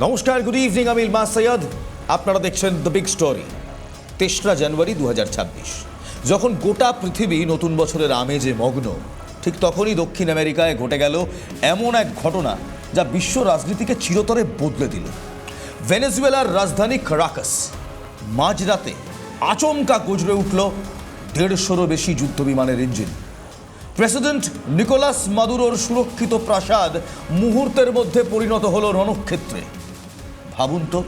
নমস্কার, good evening. আমি ইলমাস সৈয়দ, আপনারা দেখছেন দ্য বিগ স্টোরি। 3রা জানুয়ারি 2026, যখন গোটা পৃথিবী নতুন বছরের আমেজে মগ্ন, ঠিক তখনই দক্ষিণ আমেরিকায় ঘটে গেল এমন এক ঘটনা যা বিশ্ব রাজনীতিকে চিরতরে বদলে দিল। ভেনেজুয়েলার রাজধানী কারাকাস মাঝরাতে আচমকা গজরে উঠল 150রও বেশি যুদ্ধবিমানের ইঞ্জিন। প্রেসিডেন্ট নিকোলাস মাদুরোর সুরক্ষিত প্রাসাদ মুহূর্তের মধ্যে পরিণত হলো রণক্ষেত্রে। ভাবুন তো,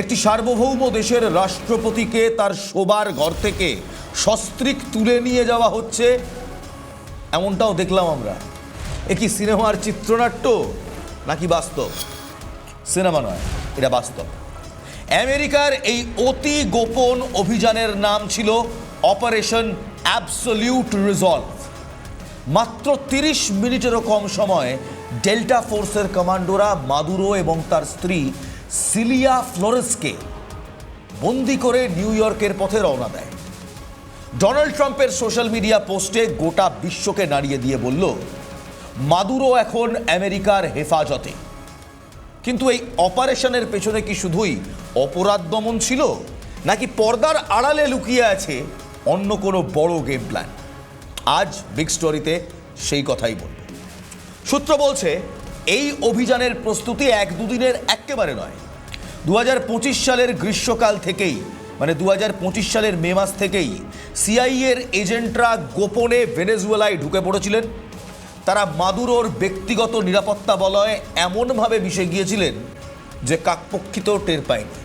একটি সার্বভৌম দেশের রাষ্ট্রপতিকে তার শোবার ঘর থেকে সস্ত্রীক তুলে নিয়ে যাওয়া হচ্ছে, এমনটাও দেখলাম আমরা। এ কি সিনেমার চিত্রনাট্য নাকি বাস্তব? সিনেমা নয়, এটা বাস্তব। আমেরিকার এই অতি গোপন অভিযানের নাম ছিল অপারেশন অ্যাবসলিউট রিজলভ। মাত্র 30 মিনিটেরও কম সময়ে ডেল্টা ফোর্সের কমান্ডোরা মাদুরো এবং তার স্ত্রী সিলিয়া ফ্লোরেসকে বন্দি করে নিউ ইয়র্কের পথে রওনা দেয়। ডোনাল্ড ট্রাম্পের সোশ্যাল মিডিয়া পোস্টে গোটা বিশ্বকে নাড়িয়ে দিয়ে বলল, মাদুরো এখন আমেরিকার হেফাজতে। কিন্তু এই অপারেশনের পেছনে কি শুধুই অপরাধ দমন ছিল, নাকি পর্দার আড়ালে লুকিয়ে আছে অন্য কোনো বড় গেম প্ল্যান? আজ বিগ স্টোরিতে সেই কথাই বলব। সূত্র বলছে, এই অভিযানের প্রস্তুতি 1-2 দিনের একেবারে নয়। 2025 সালের গ্রীষ্মকাল থেকেই, মানে 2025 সালের মে মাস থেকেই সিআইএর এজেন্টরা গোপনে ভেনেজুয়েলায় ঢুকে পড়েছিলেন। তারা মাদুরোর ব্যক্তিগত নিরাপত্তা বলয়ে এমনভাবে মিশে গিয়েছিলেন যে কাকপক্ষিতেও টের পায়নি।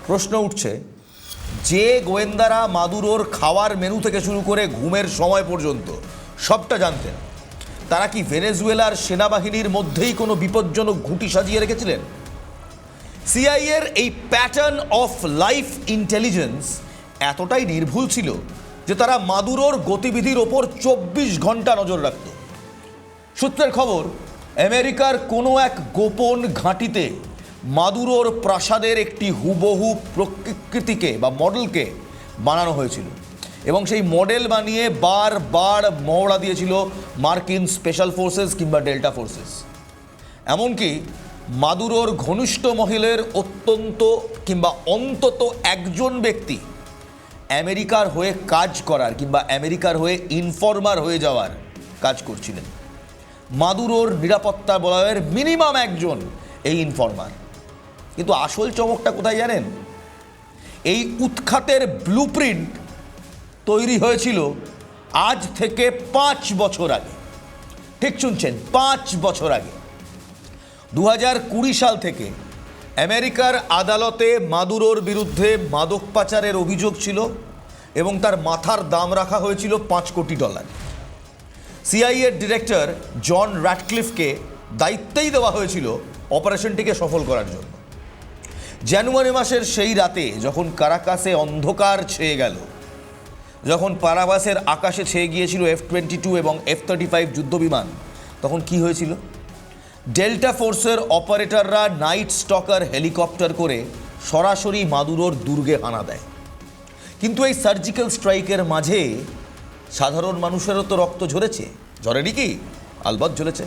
প্রশ্ন উঠছে, যে গোয়েন্দারা মাদুরোর খাওয়ার মেনু থেকে শুরু করে ঘুমের সময় পর্যন্ত সবটা জানতেন, তারা কি ভেনেজুয়েলার সেনাবাহিনীর মধ্যেই কোনো বিপজ্জনক ঘুঁটি সাজিয়ে রেখেছিলেন? সিআইএর এই প্যাটার্ন অফ লাইফ ইন্টেলিজেন্স এতটাই নির্ভুল ছিল যে তারা মাদুরোর গতিবিধির ওপর 24 ঘন্টা নজর রাখত। সূত্রের খবর, আমেরিকার কোনো এক গোপন ঘাঁটিতে মাদুরোর প্রাসাদের একটি হুবহু প্রকৃতিকে বা মডেলকে বানানো হয়েছিল এবং সেই মডেল বানিয়ে বারবার মহড়া দিয়েছিল মার্কিন স্পেশাল ফোর্সেস কিংবা ডেল্টা ফোর্সেস। এমনকি মাদুরোর ঘনিষ্ঠ মহলের অন্তত একজন ব্যক্তি আমেরিকার হয়ে কাজ করার কিংবা আমেরিকার হয়ে ইনফরমার হয়ে যাওয়ার কাজ করছিলেন। মাদুরোর নিরাপত্তা বলয়ের মিনিমাম একজন এই ইনফরমার। কিন্তু আসল চমকটা কোথায় জানেন? এই উৎখাতের ব্লুপ্রিন্ট তৈরি হয়েছিল আজ থেকে 5 বছর আগে। ঠিক শুনছেন, 5 বছর আগে। 2020 সাল থেকে আমেরিকার আদালতে মাদুরোর বিরুদ্ধে মাদক পাচারের অভিযোগ ছিল এবং তার মাথার দাম রাখা হয়েছিল $5 কোটি। সিআইএর ডিরেক্টর জন র্যাটক্লিফকে দায়িত্বেই দেওয়া হয়েছিল অপারেশনটিকে সফল করার জন্য। জানুয়ারি মাসের সেই রাতে যখন কারাকাসে অন্ধকার ছেয়ে গেল, যখন পারাবাসের আকাশে ছেয়ে গিয়েছিল F-22 এবং F-35 যুদ্ধবিমান, তখন কি হয়েছিল? ডেল্টা ফোর্সের অপারেটররা নাইট স্টকার হেলিকপ্টার করে সরাসরি মাদুরোর দুর্গে হানা দেয়। কিন্তু এই সার্জিক্যাল স্ট্রাইকের মাঝে সাধারণ মানুষেরও তো রক্ত ঝরেছে। ঝরেনি কি? আলবাত ঝরেছে।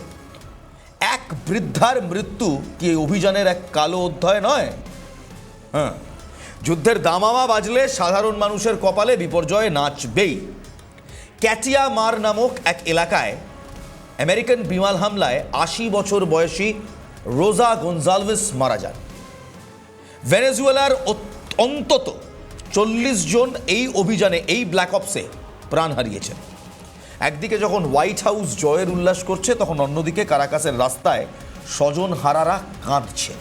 এক বৃদ্ধার মৃত্যু কি এই অভিযানের এক কালো অধ্যায় নয়? হ্যাঁ, যুদ্ধের দামামা বাজলে সাধারণ মানুষের কপালে বিপর্যয় নাচবেই। ক্যাটিয়া মার নামক এক এলাকায় আমেরিকান বিমান হামলায় 80 বছর বয়সী রোজা গনজালভেস মারা যান। ভেনেজুয়েলার অন্তত 40 জন এই অভিযানে, এই ব্ল্যাক অপসে প্রাণ হারিয়েছেন। একদিকে যখন হোয়াইট হাউস জয়ের উল্লাস করছে, তখন অন্যদিকে কারাকাসের রাস্তায় স্বজন হারারা কাঁদছে।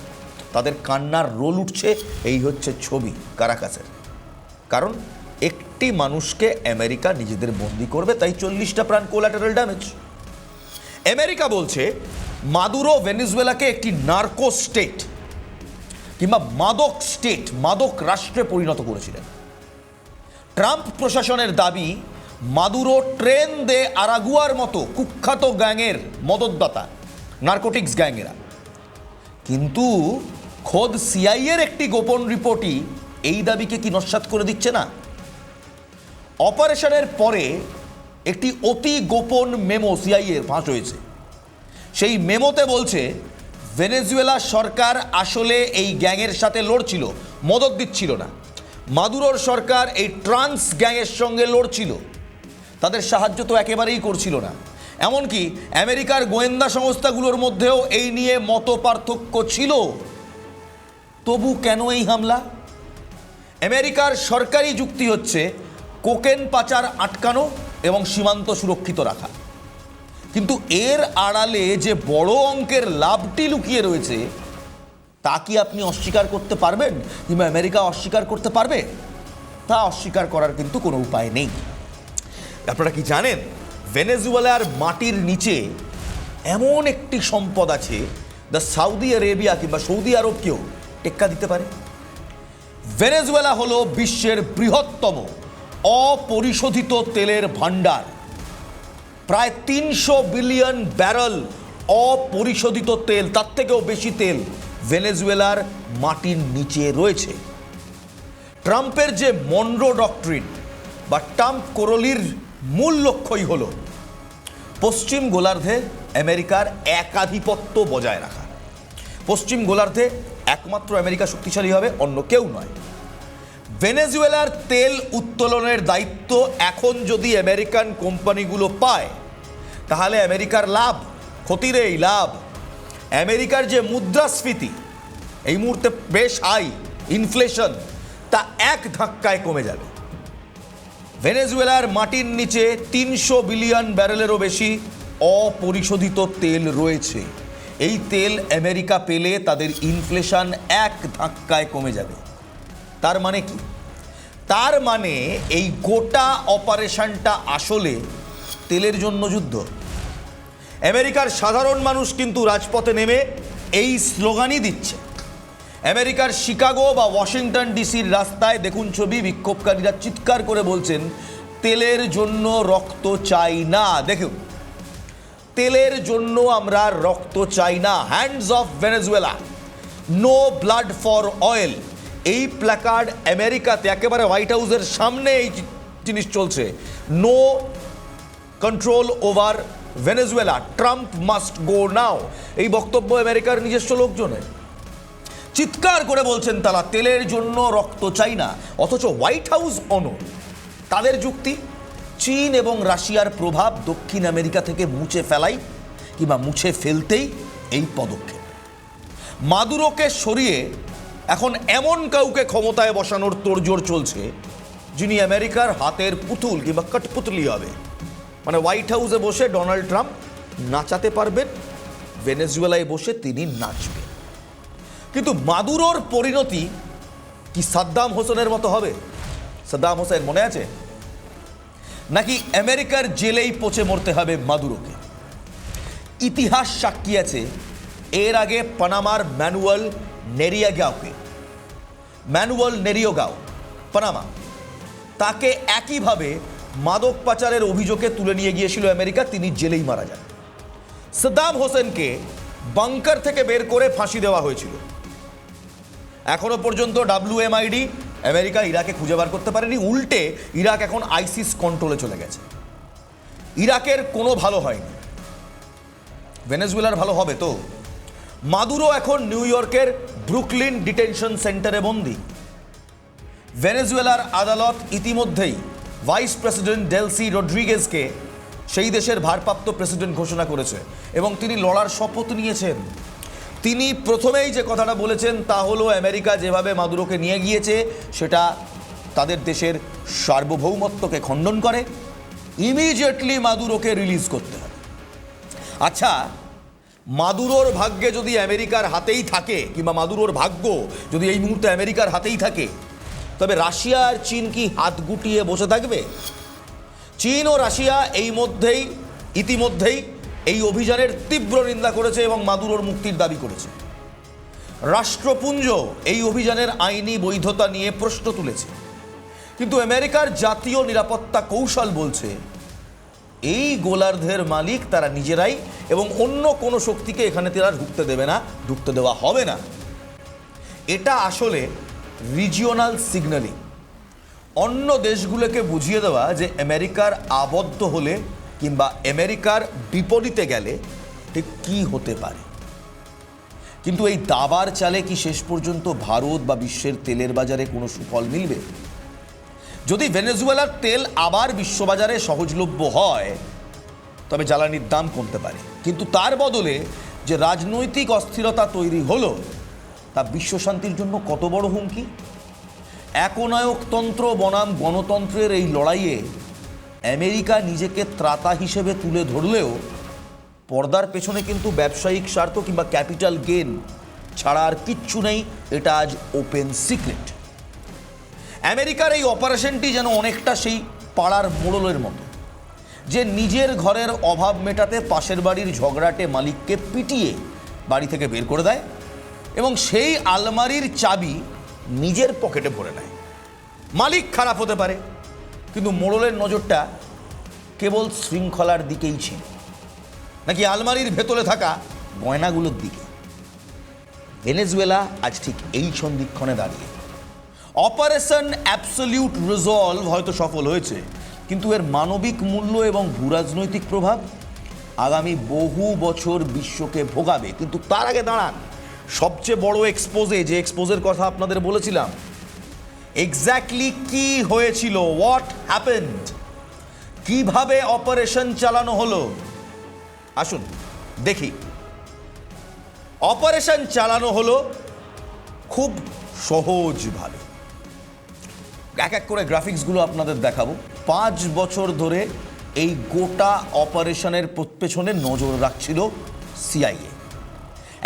তাদের কান্নার রোল উঠছে। এই হচ্ছে ছবি কারাকাসের। কারণ একটি মানুষকে আমেরিকা নিজেদের বন্দি করবে, তাই 40টা প্রাণ কোলাটারাল ড্যামেজ। আমেরিকা বলছে মাদুরো ভেনেজুয়েলাকে একটি নার্কো স্টেট কিংবা মাদক স্টেট, মাদক রাষ্ট্রে পরিণত করেছিলেন। ট্রাম্প প্রশাসনের দাবি, মাদুরো ট্রেন দে আরাগুয়ার মতো কুখ্যাত গ্যাংয়ের মদতদাতা, নার্কোটিক্স গ্যাংয়েরা। কিন্তু খোদ সিআইএর একটি গোপন রিপোর্টই এই দাবিকে কি নস্যাৎ করে দিচ্ছে না? অপারেশনের পরে একটি অতি গোপন মেমো সিআইএর ফাঁস হয়েছে। সেই মেমোতে বলছে, ভেনেজুয়েলা সরকার আসলে এই গ্যাংয়ের সাথে লড়ছিল, মদদ দিচ্ছিল না। মাদুরোর সরকার এই ট্রান্স গ্যাংয়ের সঙ্গে লড়ছিল, তাদের সাহায্য তো একেবারেই করছিল না। এমনকি আমেরিকার গোয়েন্দা সংস্থাগুলোর মধ্যেও এই নিয়ে মত পার্থক্য ছিল। তবু কেন এই হামলা? আমেরিকার সরকারি যুক্তি হচ্ছে কোকেন পাচার আটকানো এবং সীমান্ত সুরক্ষিত রাখা। কিন্তু এর আড়ালে যে বড় অঙ্কের লাভটি লুকিয়ে রয়েছে তা কি আপনি অস্বীকার করতে পারবেন, কিংবা আমেরিকা অস্বীকার করতে পারবে? তা অস্বীকার করার কিন্তু কোনো উপায় নেই। আপনারা কি জানেন, ভেনেজুয়েলার মাটির নিচে এমন একটি সম্পদ আছে যা সৌদি আরেবিয়া কিংবা সৌদি আরবকেও টেক্কা দিতে পারে। ভেনেজুয়েলা হলো বিশ্বের বৃহত্তম অপরিশোধিত তেলের ভাণ্ডার। প্রায় 300 বিলিয়ন ব্যারেল অপরিশোধিত তেল, তার থেকেও বেশি তেল ভেনেজুয়েলার মাটির নিচে রয়েছে। ট্রাম্পের যে মনরো ডক্ট্রিন বা ট্রাম্প কোরলির মূল লক্ষ্যই হল পশ্চিম গোলার্ধে আমেরিকার একাধিপত্য বজায় রাখা। পশ্চিম গোলার্ধে একমাত্র আমেরিকা শক্তিশালী হবে, অন্য কেউ নয়। ভেনেজুয়েলার তেল উত্তোলনের দায়িত্ব এখন যদি আমেরিকান কোম্পানিগুলো পায় তাহলে আমেরিকার লাভ, ক্ষতির এই লাভ। আমেরিকার যে মুদ্রাস্ফীতি এই মুহূর্তে বেশ হাই, ইনফ্লেশন, তা এক ধাক্কায় কমে যাবে। ভেনেজুয়েলার মাটির নিচে 300 বিলিয়ন ব্যারেলেরও বেশি অপরিশোধিত তেল রয়েছে। এই তেল আমেরিকা পেলে তাদের ইনফ্লেশন এক ধাক্কায় কমে যাবে। তার মানে কি? তার মানে এই গোটা অপারেশনটা আসলে তেলের জন্য যুদ্ধ। আমেরিকার সাধারণ মানুষ কিন্তু রাজপথে নেমে এই স্লোগানই দিচ্ছে। আমেরিকার শিকাগো বা ওয়াশিংটন ডিসির রাস্তায় দেখুন ছবি, বিক্ষোভকারীরা চিৎকার করে বলছেন তেলের জন্য রক্ত চাই না। দেখুন, তেলের জন্য আমরা রক্ত চাই না, hands off Venezuela, no blood for oil. এই প্ল্যাকার্ড আমেরিকাতে একেবারে হোয়াইট হাউসের সামনে এই জিনিস চলছে। No control over Venezuela, Trump must go now. এই বক্তব্য আমেরিকার নিজস্ব লোকজনের। চিৎকার করে বলছেন তারা তেলের জন্য রক্ত চাই না, অথচ হোয়াইট হাউস তাদের যুক্তি চীন এবং রাশিয়ার প্রভাব দক্ষিণ আমেরিকা থেকে মুছে ফেলাই কিংবা মুছে ফেলতেই এই পদক্ষেপ। মাদুরোকে সরিয়ে এখন এমন কাউকে ক্ষমতায় বসানোর তোড়জোড় চলছে যিনি আমেরিকার হাতের পুতুল কিংবা কঠপুতলি হবে। মানে হোয়াইট হাউসে বসে ডোনাল্ড ট্রাম্প নাচাতে পারবেন, ভেনেজুয়েলায় বসে তিনি নাচবেন। কিন্তু মাদুরোর পরিণতি কি সাদ্দাম হোসেনের মতো হবে? সাদ্দাম হোসেন মনে আছে? নাকি আমেরিকার জেলেই পচে মরতে হবে মাদুরোকে? ইতিহাস সাক্ষী আছে এর আগে পানামার ম্যানুয়াল নেরিওগাও, পানামা, তাকে একইভাবে মাদক পাচারের অভিযোগে তুলে নিয়ে গিয়েছিল আমেরিকা, তিনি জেলেই মারা যান। সাদ্দাম হোসেনকে বাংকার থেকে বের করে ফাঁসি দেওয়া হয়েছিল। এখনো পর্যন্ত WMID আমেরিকা ইরাকে খুঁজে বার করতে পারেনি। উল্টে ইরাক এখন আইসিস কন্ট্রোলে চলে গেছে। ইরাকের কোনো ভালো হয়নি, ভেনেজুয়েলার ভালো হবে তো? মাদুরো এখন নিউ ইয়র্কের ব্রুকলিন ডিটেনশন সেন্টারে বন্দী। ভেনেজুয়েলার আদালত ইতিমধ্যেই ভাইস প্রেসিডেন্ট ডেলসি রড্রিগেজকে সেই দেশের ভারপ্রাপ্ত প্রেসিডেন্ট ঘোষণা করেছে এবং তিনি লড়ার শপথ নিয়েছেন। তিনি প্রথমেই যে কথাটা বলেছেন তা হলো আমেরিকা যেভাবে মাদুরোকে নিয়ে গিয়েছে সেটা তাদের দেশের সার্বভৌমত্বকে খণ্ডন করে, ইমিডিয়েটলি মাদুরোকে রিলিজ করতে হবে। আচ্ছা, মাদুরোর ভাগ্যে যদি আমেরিকার হাতেই থাকে কিংবা মাদুরোর ভাগ্য যদি এই মুহূর্তে আমেরিকার হাতেই থাকে, তবে রাশিয়া আর চীন কি হাত গুটিয়ে বসে থাকবে? চীন ও রাশিয়া ইতিমধ্যেই এই অভিযানের তীব্র নিন্দা করেছে এবং মাদুরোর মুক্তির দাবি করেছে। রাষ্ট্রপুঞ্জ এই অভিযানের আইনি বৈধতা নিয়ে প্রশ্ন তুলেছে। কিন্তু আমেরিকার জাতীয় নিরাপত্তা কৌশল বলছে এই গোলার্ধের মালিক তারা নিজেরাই এবং অন্য কোনো শক্তিকে এখানে তারা ঢুকতে দেবে না, ঢুকতে দেওয়া হবে না। এটা আসলে রিজিওনাল সিগন্যালিং, অন্য দেশগুলোকে বুঝিয়ে দেওয়া যে আমেরিকার আবদ্ধ হলে কিংবা আমেরিকার বিপরীতে গেলে ঠিক কী হতে পারে। কিন্তু এই দাবার চালে কি শেষ পর্যন্ত ভারত বা বিশ্বের তেলের বাজারে কোনো সুফল মিলবে? যদি ভেনেজুয়েলার তেল আবার বিশ্ববাজারে সহজলভ্য হয় তবে জ্বালানির দাম কমতে পারে, কিন্তু তার বদলে যে রাজনৈতিক অস্থিরতা তৈরি হলো তা বিশ্বশান্তির জন্য কত বড় হুমকি। একনায়কতন্ত্র বনাম গণতন্ত্রের এই লড়াইয়ে আমেরিকা নিজেকে ত্রাতা হিসেবে তুলে ধরলেও পর্দার পেছনে কিন্তু ব্যবসায়িক স্বার্থ কিংবা ক্যাপিটাল গেন ছাড়া আর কিচ্ছু নেই, এটা আজ ওপেন সিক্রেট। আমেরিকার এই অপারেশনটি যেন অনেকটা সেই পাড়ার মোড়লের মতো, যে নিজের ঘরের অভাব মেটাতে পাশের বাড়ির ঝগড়াটে মালিককে পিটিয়ে বাড়ি থেকে বের করে দেয় এবং সেই আলমারির চাবি নিজের পকেটে ভরে নেয়। মালিক খারাপ হতে পারে, কিন্তু মোড়লের নজরটা কেবল শৃঙ্খলার দিকেই ছিল, নাকি আলমারির ভেতরে থাকা গয়নাগুলোর দিকে। ভেনেজুয়েলা আজ ঠিক এই সন্ধিক্ষণে দাঁড়িয়ে। অপারেশন অ্যাবসলিউট রিজলভ হয়তো সফল হয়েছে, কিন্তু এর মানবিক মূল্য এবং ভূরাজনৈতিক প্রভাব আগামী বহু বছর বিশ্বকে ভোগাবে। কিন্তু তার আগে দাঁড়ান সবচেয়ে বড় এক্সপোজে, যে এক্সপোজের কথা আপনাদের বলেছিলাম। এক্স্যাক্টলি কি হয়েছিল, হোয়াট হ্যাপেন্ড, কিভাবে অপারেশন চালানো হলো, আসুন দেখি। অপারেশন চালানো হলো খুব সহজভাবে। এক এক করে গ্রাফিক্সগুলো আপনাদের দেখাবো। 5 বছর ধরে এই গোটা অপারেশনের পেছনে নজর রাখছিল সিআইএ।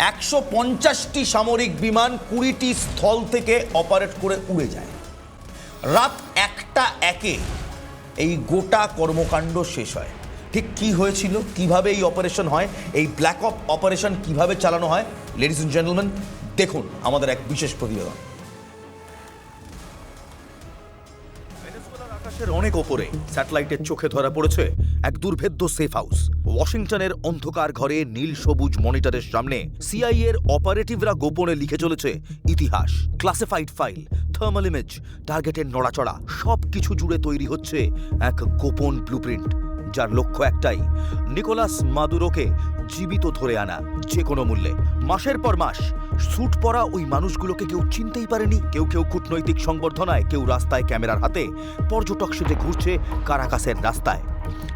150টি সামরিক বিমান 20টি স্থল থেকে অপারেট করে উড়ে যায়। রাত 1টা এই গোটা কর্মকাণ্ড শেষ হয়। ঠিক কি হয়েছিল, কিভাবে এই অপারেশন হয়, এই ব্ল্যাক অপারেশন কিভাবে চালানো হয়, লেডিস এন্ড জেন্টলম্যান দেখুন আমাদের এক বিশেষ প্রতিবেদন। আকাশের অনেক ওপরে স্যাটেলাইটের চোখে ধরা পড়েছে এক দুর্ভেদ্য সেফ হাউস। ওয়াশিংটনের অন্ধকার ঘরে নীল সবুজ মনিটরের সামনে সিআইএ এর অপারেটিভরা গোপনে লিখে চলেছে ইতিহাস। ক্লাসিফাইড ফাইল, থার্মাল ইমেজ, টার্গেটের নড়াচড়া সবকিছু জুড়ে তৈরি হচ্ছে এক গোপন ব্লুপ্রিন্ট, যার লক্ষ্য একটাই, নিকোলাস মাদুরোকে জীবিত ধরে আনা যে কোনো মূল্যে। মাসের পর মাস স্যুট পরা ওই মানুষগুলোকে কেউ চিনতেই পারেনি। কেউ কেউ কূটনৈতিক সংবর্ধনায়, কেউ রাস্তায় ক্যামেরার হাতে পর্যটক সেজে ঘুরছে কারাকাসের রাস্তায়,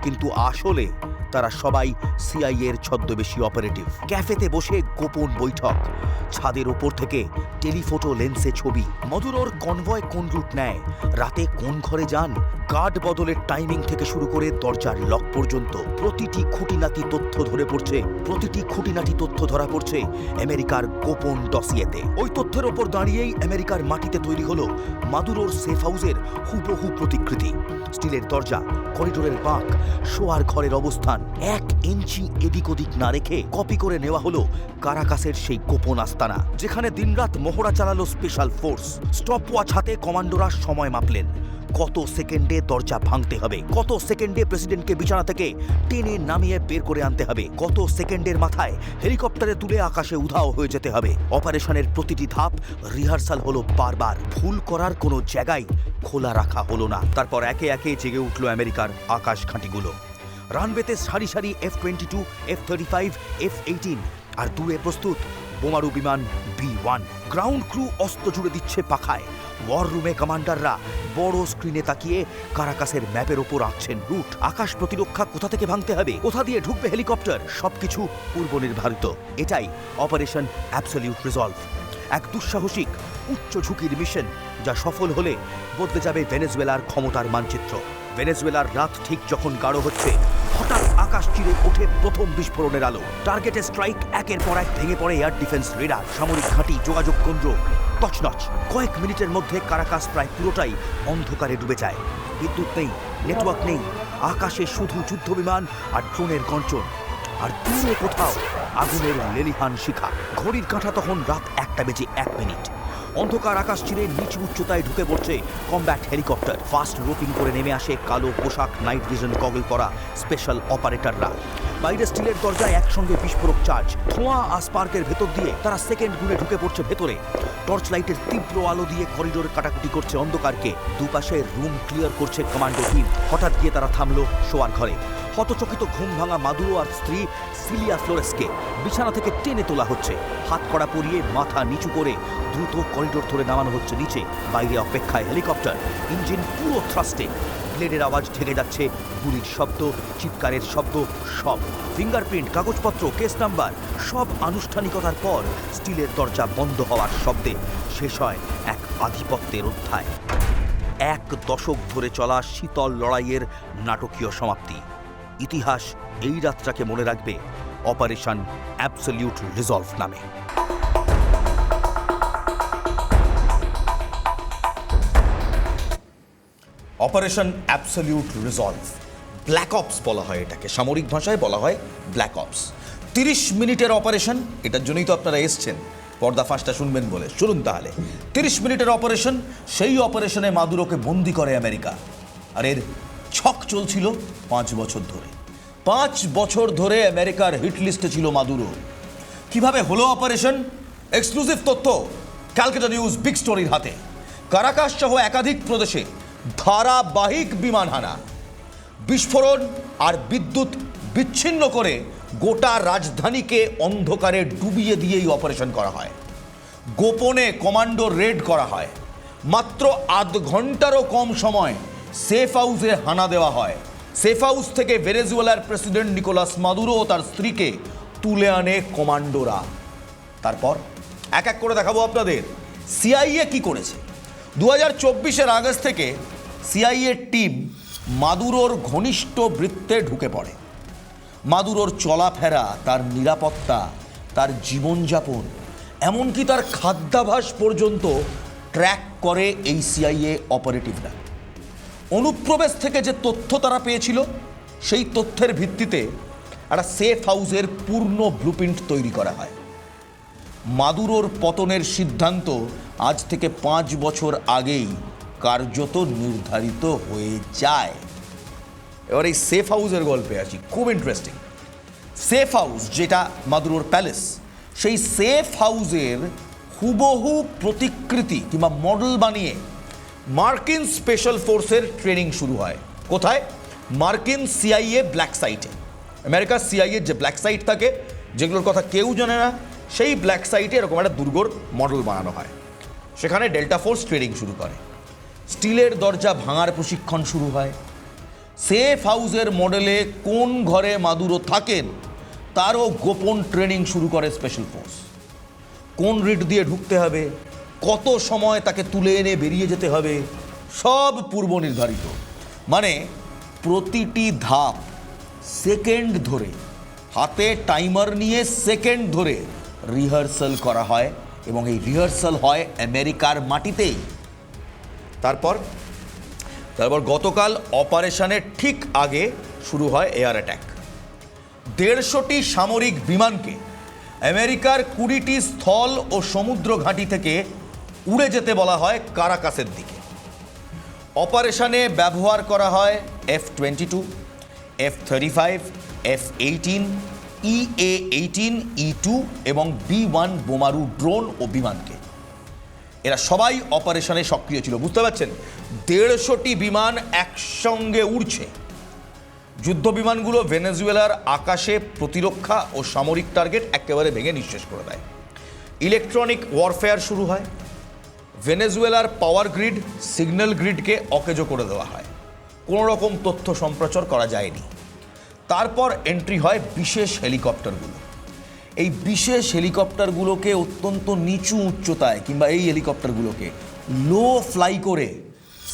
কিন্তু আসলে তারা সবাই সিআইএ এর ছদ্মবেশী অপারেটিভ। ক্যাফেতে বসে গোপন বৈঠক, ছাদের ওপর থেকে টেলিফোটো লেন্সে ছবি। মধুরোর কনভয় কোন রুট নেয়, রাতে কোন ঘরে যান, গার্ড বদলের টাইমিং থেকে শুরু করে দরজার লক পর্যন্ত প্রতিটি খুঁটিনাটি তথ্য ধরা পড়ছে আমেরিকার গোপন ডসিয়েতে। ওই তথ্যের ওপর দাঁড়িয়েই আমেরিকার মাটিতে তৈরি হলো মাদুরোর সেফ হাউসের হুবহু প্রতিকৃতি। স্টিলের দরজা, করিডোরের বাঁক, শোয়ার ঘরের অবস্থান 1 ইঞ্চি এদিক ওদিক না রেখে কপি করে নেওয়া হলো কারাকাসের সেই গোপন আস্তানা, যেখানে দিনরাত মহড়া চালালো স্পেশাল ফোর্স। স্টপওয়াচ হাতে কমান্ডোরা সময় মাপলেন, কত সেকেন্ডে দরজা ভাঙতে হবে, কত সেকেন্ডে প্রেসিডেন্টকে বিছানা থেকে টেনে নামিয়ে বের করে আনতে হবে, কত সেকেন্ডের মাথায় হেলিকপ্টারে তুলে আকাশে উধাও হয়ে যেতে হবে। অপারেশনের প্রতিটি ধাপ রিহার্সাল হলো বারবার, ভুল করার কোনো জায়গায় খোলা রাখা হলো না। তারপর একে একে জেগে উঠল আমেরিকার আকাশ ঘাঁটিগুলো। রানওয়েতে সারি সারি F-22, F-35, F-18, আর দূরে প্রস্তুত বোমারু বিমান B-1। গ্রাউন্ড ক্রু অস্ত্র জুড়ে দিচ্ছে পাখায়। ওয়ার রুমে কমান্ডাররা বড় স্ক্রিনে তাকিয়ে কারাকাসের ম্যাপের ওপর আঁকছেন রুট। আকাশ প্রতিরক্ষা কোথা থেকে ভাঙতে হবে, কোথা দিয়ে ঢুকবে হেলিকপ্টার, সবকিছু পূর্ব নির্ধারিত। এটাই অপারেশন অ্যাবসলিউট রিজলভ, এক দুঃসাহসিক উচ্চ ঝুঁকির মিশন, যা সফল হলে বদলে যাবে ভেনেজুয়েলার ক্ষমতার মানচিত্র। ভেনেজুয়েলার রাত ঠিক যখন গাঢ় হচ্ছে, হঠাৎ আকাশ চিরে ওঠে প্রথম বিস্ফোরণের আলো। টার্গেটে স্ট্রাইক, একের পর এক ভেঙে পড়ে এয়ার ডিফেন্স রেডার, সামরিক ঘাঁটি, যোগাযোগ কেন্দ্র তছনছ। কয়েক মিনিটের মধ্যে কারাকাস প্রায় পুরোটাই অন্ধকারে ডুবে যায়। বিদ্যুৎ নেই, নেটওয়ার্ক নেই, আকাশে শুধু যুদ্ধবিমান আর ড্রোনের গর্জন, আর দূরে কোথাও আগুনের লেলিহান শিখা। ঘড়ির কাঁটা তখন রাত 1:01। অন্ধকার আকাশ চিরে নিচু উচ্চতায় ঢুকে পড়ছে কমব্যাট হেলিকপ্টার। ফাস্ট রোপিং করে নেমে আসে কালো পোশাক, নাইট ভিশন গগল পরা স্পেশাল অপারেটররা। বাইরে স্টিলের দরজায় একসঙ্গে বিস্ফোরক চার্জ, ধোঁয়া আর স্পার্কের ভেতর দিয়ে তারা সেকেন্ড গুণে ঢুকে পড়ছে ভেতরে। টর্চ লাইটের তীব্র আলো দিয়ে করিডোরে কাটাকুটি করছে অন্ধকারকে। দুপাশে রুম ক্লিয়ার করছে কমান্ডো টিম। হঠাৎ গিয়ে তারা থামলো শোয়ার ঘরে। হতচকিত ঘুম ভাঙা মাদুরো আর স্ত্রী সিলিয়া ফ্লোরেসকে বিছানা থেকে টেনে তোলা হচ্ছে। হাত কড়া পরিয়ে মাথা নিচু করে দ্রুত করিডোর ধরে নামানো হচ্ছে নিচে। বাইরে অপেক্ষায় হেলিকপ্টার, ইঞ্জিন পুরো থ্রাস্টে। ব্লেডের আওয়াজ ঢেকে যাচ্ছে, গুলির শব্দ, চিৎকারের শব্দ, সব। ফিঙ্গারপ্রিন্ট, কাগজপত্র, কেস নাম্বার সব আনুষ্ঠানিকতার পর স্টিলের দরজা বন্ধ হওয়ার শব্দে শেষ হয় এক আধিপত্যের অধ্যায়। এক দশক ধরে চলা শীতল লড়াইয়ের নাটকীয় সমাপ্তি। ইতিহাস এই রাতটাকে মনে রাখবে অপারেশন অ্যাবসলিউট রিজলভ নামে। Operation absolute resolve, black ops বলা হয় এটাকে, সামরিক ভাষায় বলা হয় ব্ল্যাক অপস। 30 মিনিটের অপারেশন, এটার জন্যই তো আপনারা এসছেন পর্দা ফাঁসটা শুনবেন বলে। শুনুন তাহলে, 30 মিনিটের অপারেশন। সেই অপারেশনে মাদুরোকে বন্দি করে আমেরিকা। আর এর ছক চলছিল 5 বছর ধরে। 5 বছর ধরে আমেরিকার হিট লিস্টে ছিল মাদুরো। কিভাবে হলো অপারেশন? এক্সক্লুসিভ তথ্য ক্যালকাটা নিউজ বিগ স্টোরির হাতে। কারাকাস সহ একাধিক প্রদেশে ধারাবাহিক বিমান হানা, বিস্ফোরণ আর বিদ্যুৎ বিচ্ছিন্ন করে গোটা রাজধানীকে অন্ধকারে ডুবিয়ে দিয়েই অপারেশন করা হয়। গোপনে কমান্ডো রেড করা হয়। মাত্র আধ ঘন্টারও কম সময় সেফ হাউসে হানা দেওয়া হয়। সেফ হাউস থেকে ভেনেজুয়েলার প্রেসিডেন্ট নিকোলাস মাদুরো ও তার স্ত্রীকে তুলে আনে কমান্ডোরা। তারপর এক এক করে দেখাবো আপনাদের সিআইএ কি করেছে। 2024 আগস্ট থেকে সিআইএ টিম মাদুরোর ঘনিষ্ঠ বৃত্তে ঢুকে পড়ে। মাদুরোর চলাফেরা, তার নিরাপত্তা, তার জীবনযাপন, এমনকি তার খাদ্যাভ্যাস পর্যন্ত ট্র্যাক করে এই সিআইএ অপারেটিভরা। অনুপ্রবেশ থেকে যে তথ্য তারা পেয়েছিল, সেই তথ্যের ভিত্তিতে একটা সেফ হাউসের পূর্ণ ব্লুপ্রিন্ট তৈরি করা হয়। মাদুরোর পতনের সিদ্ধান্ত আজ থেকে 5 বছর আগেই কার্যত নির্ধারিত হয়ে যায়। এবার এই সেফ হাউসের গল্পে আসি, খুব ইন্টারেস্টিং। সেফ হাউস যেটা মাদুরোর প্যালেস, সেই সেফ হাউসের হুবহু প্রতিকৃতি কিংবা মডেল বানিয়ে মার্কিন স্পেশাল ফোর্সের ট্রেনিং শুরু হয়। কোথায়? মার্কিন সিআইএ ব্ল্যাক সাইটে। আমেরিকার সিআইএর যে ব্ল্যাক সাইট থাকে, যেগুলোর কথা কেউ জানে না, সেই ব্ল্যাক সাইটে এরকম একটা দুর্গর মডেল বানানো হয়। সেখানে ডেল্টা ফোর্স ট্রেনিং শুরু করে। স্টিলের দরজা ভাঙার প্রশিক্ষণ শুরু হয়। সেফ হাউসের মডেলে কোন ঘরে মাদুরো থাকেন তারও গোপন ট্রেনিং শুরু করে স্পেশাল ফোর্স। কোন রিট দিয়ে ঢুকতে হবে, কত সময় তাকে তুলে এনে বেরিয়ে যেতে হবে, সব পূর্ব নির্ধারিত। মানে প্রতিটি ধাপ সেকেন্ড ধরে, হাতে টাইমার নিয়ে সেকেন্ড ধরে রিহার্সাল করা হয়, এবং এই রিহার্সাল হয় আমেরিকার মাটিতেই। তারপর গতকাল অপারেশনের ঠিক আগে শুরু হয় এয়ার অ্যাট্যাক। 150টি সামরিক বিমানকে আমেরিকার 20টি স্থল ও সমুদ্র ঘাঁটি থেকে উড়ে যেতে বলা হয় কারাকাসের দিকে। অপারেশনে ব্যবহার করা হয় F-22, F-35, F-18, EA-18, E-2 এবং B-1 বোমারু ড্রোন ও বিমানকে। এরা সবাই অপারেশনে সক্রিয় ছিল। বুঝতে পারছেন, 150টি বিমান একসঙ্গে উড়ছে। যুদ্ধ বিমানগুলো ভেনেজুয়েলার আকাশে প্রতিরক্ষা ও সামরিক টার্গেট একেবারে ভেঙে নিঃশেষ করে দেয়। ইলেকট্রনিক ওয়ারফেয়ার শুরু হয়। ভেনেজুয়েলার পাওয়ার গ্রিড, সিগন্যাল গ্রিডকে অকেজো করে দেওয়া হয়। কোনো রকম তথ্য সম্প্রচার করা যায়নি। তারপর এন্ট্রি হয় বিশেষ হেলিকপ্টারগুলো। এই বিশেষ হেলিকপ্টারগুলোকে অত্যন্ত নিচু উচ্চতায় কিংবা এই হেলিকপ্টারগুলোকে লো ফ্লাই করে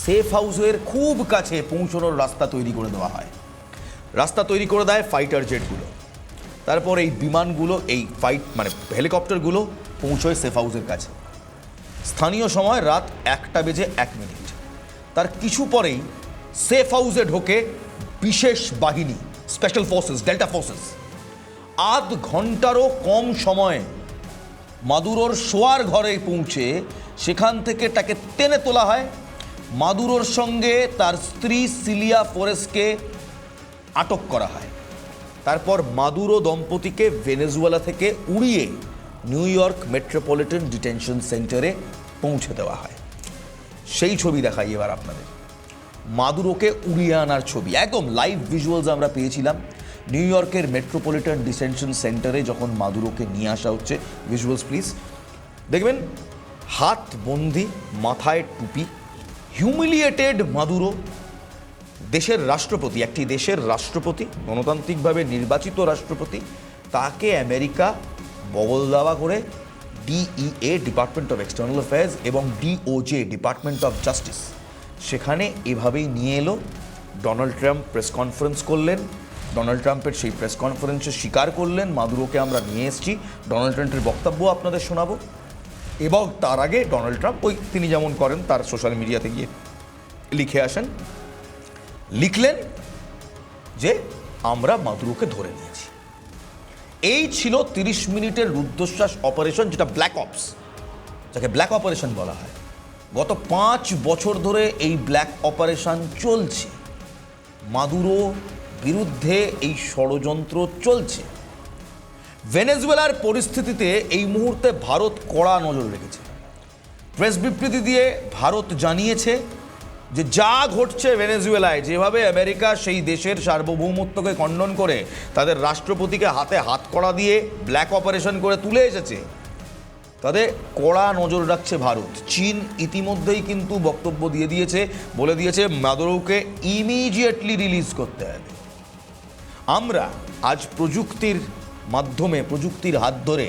সেফ হাউসের খুব কাছে পৌঁছানোর রাস্তা তৈরি করে দেওয়া হয়। রাস্তা তৈরি করে দেয় ফাইটার জেটগুলো। তারপর এই বিমানগুলো, এই হেলিকপ্টারগুলো পৌঁছয় সেফ হাউসের কাছে। স্থানীয় সময় রাত 1:01। তার কিছু পরেই সেফ হাউসে ঢোকে বিশেষ বাহিনী, স্পেশাল ফোর্সেস, ডেল্টা ফোর্সেস। আধ ঘন্টারও কম সময়ে মাদুরোর শোয়ার ঘরে পৌঁছে সেখান থেকে তাকে টেনে তোলা হয়। মাদুরোর সঙ্গে তার স্ত্রী সিলিয়া ফোরেসকে আটক করা হয়। তারপর মাদুরো দম্পতিকে ভেনেজুয়েলা থেকে উড়িয়ে নিউ ইয়র্ক মেট্রোপলিটন ডিটেনশন সেন্টারে পৌঁছে দেওয়া হয়। সেই ছবি দেখাই এবার আপনাদের। মাদুরোকে উড়িয়ে আনার ছবি, একদম লাইভ ভিজুয়ালস আমরা পেয়েছিলাম নিউ ইয়র্কের মেট্রোপলিটন ডিটেনশন সেন্টারে যখন মাদুরোকে নিয়ে আসা হচ্ছে। ভিজুয়ালস প্লিজ দেখবেন, হাত বন্দি, মাথায় টুপি, হিউমিলিয়েটেড মাদুরো। দেশের রাষ্ট্রপতি, একটি দেশের রাষ্ট্রপতি, গণতান্ত্রিকভাবে নির্বাচিত রাষ্ট্রপতি, তাকে আমেরিকা বগল দাওয়া করে DEA, department of external affairs, এবং ডিওজে, ডিপার্টমেন্ট অফ জাস্টিস, সেখানে এভাবেই নিয়ে এলো। ডোনাল্ড ট্রাম্প প্রেস কনফারেন্স করলেন, ডোনাল্ড ট্রাম্পের সেই প্রেস কনফারেন্সে স্বীকার করলেন মাদুরোকে আমরা নিয়ে এসেছি। ডোনাল্ড ট্রাম্পের বক্তব্য আপনাদের শোনাবো, এবং তার আগে ডোনাল্ড ট্রাম্প তিনি যেমন করেন তার সোশ্যাল মিডিয়াতে গিয়ে লিখে আসেন, লিখলেন যে আমরা মাদুরোকে ধরে নিয়েছি। এই ছিল 30 মিনিটের রুদ্ধশ্বাস অপারেশন, যেটা ব্ল্যাক অপস, যাকে ব্ল্যাক অপারেশন বলা হয়। গত 5 বছর ধরে এই ব্ল্যাক অপারেশন চলছে, মাদুরো বিরুদ্ধে এই ষড়যন্ত্র চলছে। ভেনেজুয়েলার পরিস্থিতিতে এই মুহূর্তে ভারত কড়া নজর রেখেছে। প্রেস বিবৃতি দিয়ে ভারত জানিয়েছে যে যা ঘটছে ভেনেজুয়েলায়, যেভাবে আমেরিকা সেই দেশের সার্বভৌমত্বকে খণ্ডন করে তাদের রাষ্ট্রপতিকে হাতে হাতকড়া দিয়ে ব্ল্যাক অপারেশন করে তুলে এসেছে, তাদের কড়া নজর রাখছে ভারত। চীন ইতিমধ্যেই কিন্তু বক্তব্য দিয়ে দিয়েছে, বলে দিয়েছে মাদুরোকে ইমিডিয়েটলি রিলিজ করতে হবে। আমরা আজ প্রযুক্তির মাধ্যমে, প্রযুক্তির হাত ধরে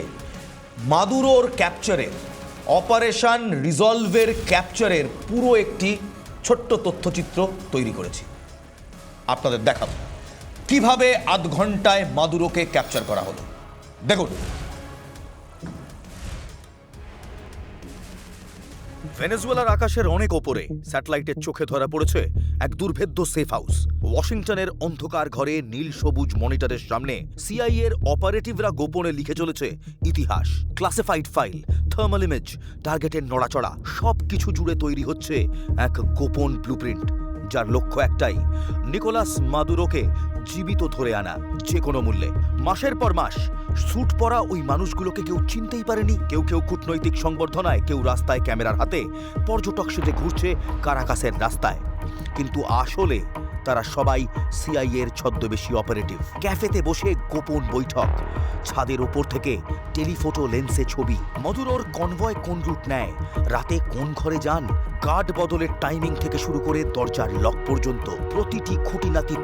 মাদুরোর ক্যাপচারের, অপারেশন রিজলভের ক্যাপচারের পুরো একটি ছোট্ট তথ্যচিত্র তৈরি করেছি। আপনাদের দেখাবো কিভাবে আধ ঘন্টায় মাদুরোকে ক্যাপচার করা হলো। দেখুন, ভেনেজুয়েলার আকাশের অনেক ওপরে স্যাটেলাইটের চোখে ধরা পড়েছে এক দুর্ভেদ্য সেফ হাউস। ওয়াশিংটনের অন্ধকার ঘরে নীল সবুজ মনিটরের সামনে সিআইএর অপারেটিভরা গোপনে লিখে চলেছে ইতিহাস। ক্লাসিফাইড ফাইল, থার্মাল ইমেজ, টার্গেটের নড়াচড়া, সব কিছু জুড়ে তৈরি হচ্ছে এক গোপন ব্লুপ্রিন্ট, যার লক্ষ্য একটাই, নিকোলাস মাদুরোকে জীবিত ধরে আনা যে কোনো মূল্যে। মাসের পর মাস স্যুট পরা ওই মানুষগুলোকে কেউ চিনতেই পারেনি। কেউ কেউ কূটনৈতিক সংবর্ধনায়, কেউ রাস্তায় ক্যামেরার হাতে, পর্যটক সেজে ঘুরছে কারাকাসের রাস্তায়, কিন্তু আসলে তারা সবাই সিআইএর ছদ্মবেশী অপারেটিভ। ক্যাফেতে বসে গোপন বৈঠক, ছাদের ওপর থেকে টেলিফোটো লেন্সে ছবি। মাদুরোর কনভয় কোন রুট নেয়, রাতে কোন ঘরে যান, গার্ড বদলের টাইমিং থেকে শুরু করে দরজার লক পর্যন্ত প্রতিটি খুঁটিনাটি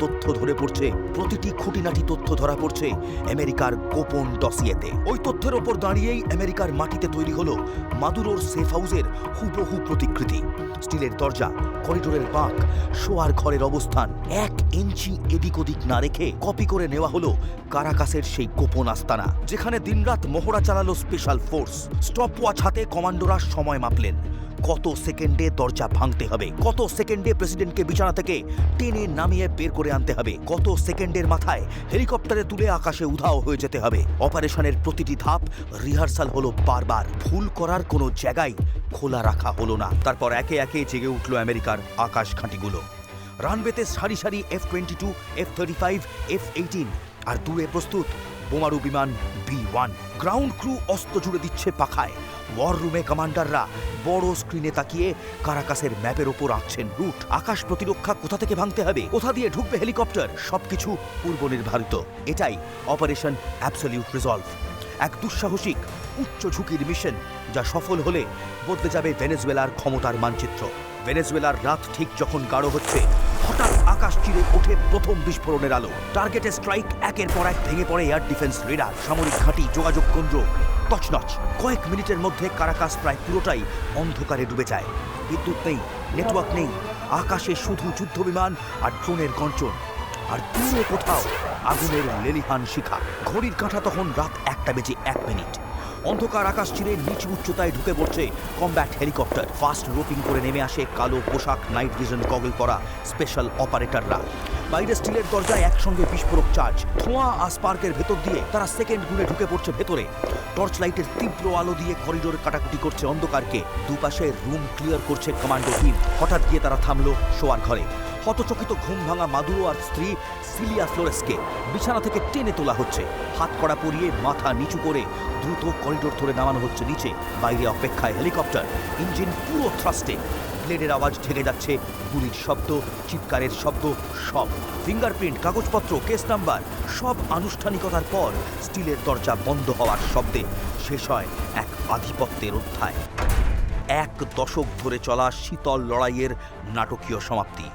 তথ্য ধরা পড়ছে আমেরিকার গোপন ডসিয়েতে। ওই তথ্যের ওপর দাঁড়িয়েই আমেরিকার মাটিতে তৈরি হলো মাদুরোর সেফ হাউসের হুবহু প্রতিকৃতি। স্টিলের দরজা, করিডোরের বাঁক, শোয়ার ঘরের অবস্থান 1 ইঞ্চি এদিক ওদিক না রেখে কপি করে নেওয়া হলো কারাকাসের সেই গোপন আস্তানা, যেখানে দিনরাত মহড়া চালালো স্পেশাল ফোর্স। স্টপ ওয়াচ হাতে কমান্ডোরা সময় মাপলেন, কত সেকেন্ডে দরজা ভাঙতে হবে, কত সেকেন্ডে প্রেসিডেন্টকে বিছানা থেকে টেনে নামিয়ে বের করে আনতে হবে, কত সেকেন্ডের মাথায় হেলিকপ্টারে তুলে আকাশে উধাও হয়ে যেতে হবে। অপারেশনের প্রতিটি ধাপ রিহার্সাল হলো বারবার, ভুল করার কোনো জায়গায় খোলা রাখা হলো না। তারপর একে একে জেগে উঠল আমেরিকার আকাশ ঘাঁটিগুলো। রানওয়েতে সারি সারি F-22, F-35, F-18, আর দূরে প্রস্তুত বোমারু বিমান B-1। গ্রাউন্ড ক্রু অস্ত্র জুড়ে দিচ্ছে পাখায়। ওয়ার রুমে কমান্ডাররা বড় স্ক্রিনে তাকিয়ে কারাকাসের ম্যাপের ওপর আঁকছেন রুট। আকাশ প্রতিরক্ষা কোথা থেকে ভাঙতে হবে, কোথা দিয়ে ঢুকবে হেলিকপ্টার, সবকিছু পূর্ব নির্ধারিত। এটাই অপারেশন অ্যাবসলিউট রিজলভ, এক দুঃসাহসিক উচ্চ ঝুঁকির মিশন, যা সফল হলে বদলে যাবে ভেনেজুয়েলার ক্ষমতার মানচিত্র। ভেনেজুয়েলার রাত ঠিক যখন গাঢ় হচ্ছে, হঠাৎ আকাশ চিরে ওঠে প্রথম বিস্ফোরণের আলো। টার্গেটে স্ট্রাইক, একের পর এক ভেঙে পড়ে এয়ার ডিফেন্স রেডার, সামরিক ঘাঁটি, যোগাযোগ কেন্দ্র তছনছ। কয়েক মিনিটের মধ্যে কারাকাস প্রায় পুরোটাই অন্ধকারে ডুবে যায়। বিদ্যুৎ নেই, নেটওয়ার্ক নেই, আকাশে শুধু যুদ্ধবিমান আর ড্রোনের গর্জন, আর দূরে কোথাও আগুনের লেলিহান শিখা। ঘড়ির কাঁটা তখন রাত 1:01। অন্ধকার আকাশ চিরে নিচু উচ্চতায় ঢুকে পড়ছে কমব্যাট হেলিকপ্টার। ফাস্ট রোপিং করে নেমে আসে কালো পোশাক, নাইট ভিশন গগল পরা স্পেশাল অপারেটররা। বাইরে স্টিলের দরজায় একসঙ্গে বিস্ফোরক চার্জ, ধোঁয়া আর স্পার্কের ভেতর দিয়ে তারা সেকেন্ড গুণে ঢুকে পড়ছে ভেতরে। টর্চ লাইটের তীব্র আলো দিয়ে করিডোর কাটাকুটি করছে অন্ধকারকে। দুপাশে রুম ক্লিয়ার করছে কমান্ডো টিম। হঠাৎ গিয়ে তারা থামলো শোয়ার ঘরে। হতচকিত ঘুম ভাঙা মাদুরো আর স্ত্রী সিলিয়া ফ্লোরেসকে বিছানা থেকে টেনে তোলা হচ্ছে। হাত কড়া পরিয়ে মাথা নিচু করে দ্রুত করিডোর ধরে নামানো হচ্ছে নিচে। বাইরে অপেক্ষায় হেলিকপ্টার, ইঞ্জিন পুরো থ্রাস্টে। ব্লেডের আওয়াজ ঢেকে যাচ্ছে, গুলির শব্দ, চিৎকারের শব্দ, সব। ফিঙ্গারপ্রিন্ট, কাগজপত্র, কেস নাম্বার সব আনুষ্ঠানিকতার পর স্টিলের দরজা বন্ধ হওয়ার শব্দে শেষ হয় এক আধিপত্যের অধ্যায়। এক দশক ধরে চলা শীতল লড়াইয়ের নাটকীয় সমাপ্তি।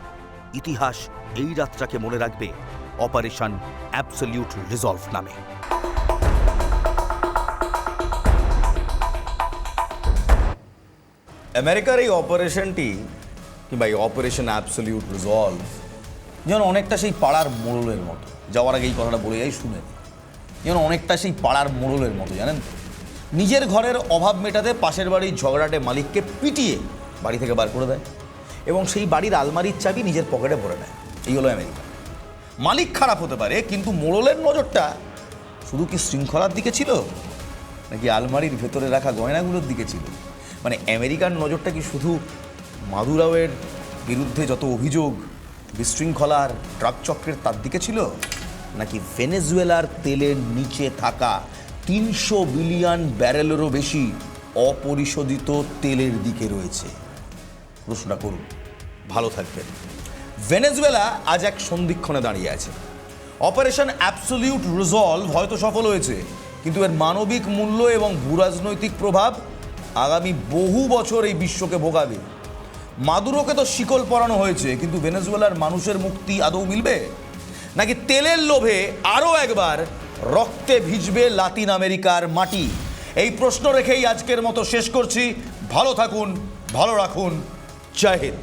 ইতিহাস এই রাতটাকে মনে রাখবে অপারেশন অ্যাবসলিউট রিজলভ নামে। আমেরিকার এই অপারেশনটি কিংবা এই অপারেশন অ্যাবসলিউট রিজলভ যেন অনেকটা সেই পাড়ার মোড়লের মতো। যাওয়ার আগে এই কথাটা বলে যাই, শুনে যেন অনেকটা সেই পাড়ার মোড়লের মতো, জানেন তো? নিজের ঘরের অভাব মেটাতে পাশের বাড়ির ঝগড়াটে মালিককে পিটিয়ে বাড়ি থেকে বার করে দেয় এবং সেই বাড়ির আলমারির চাবি নিজের পকেটে ভরে নেয়। এই হলো আমেরিকা। মালিক খারাপ হতে পারে, কিন্তু মোড়লের নজরটা শুধু কি শৃঙ্খলার দিকে ছিল নাকি আলমারির ভেতরে রাখা গয়নাগুলোর দিকে ছিল? মানে আমেরিকার নজরটা কি শুধু মাদুরাওয়ের বিরুদ্ধে যত অভিযোগ, বিশৃঙ্খলার, ড্রাগ চক্রের তার দিকে ছিল, নাকি ভেনেজুয়েলার তেলের নিচে থাকা 300 বিলিয়ন ব্যারেলেরও বেশি অপরিশোধিত তেলের দিকে রয়েছে? প্রশ্নটা করুন। ভালো থাকবেন। ভেনেজুয়েলা আজ এক সন্ধিক্ষণে দাঁড়িয়ে আছে। অপারেশন অ্যাবসলিউট রিজলভ হয়তো সফল হয়েছে, কিন্তু এর মানবিক মূল্য এবং ভূরাজনৈতিক প্রভাব আগামী বহু বছর এই বিশ্বকে ভোগাবে। মাদুরোকে তো শিকল পরানো হয়েছে, কিন্তু ভেনেজুয়েলার মানুষের মুক্তি আদৌ মিলবে? নাকি তেলের লোভে আরও একবার রক্তে ভিজবে লাতিন আমেরিকার মাটি? এই প্রশ্ন রেখেই আজকের মতো শেষ করছি। ভালো থাকুন, ভালো রাখুন। জয় হিন্দ।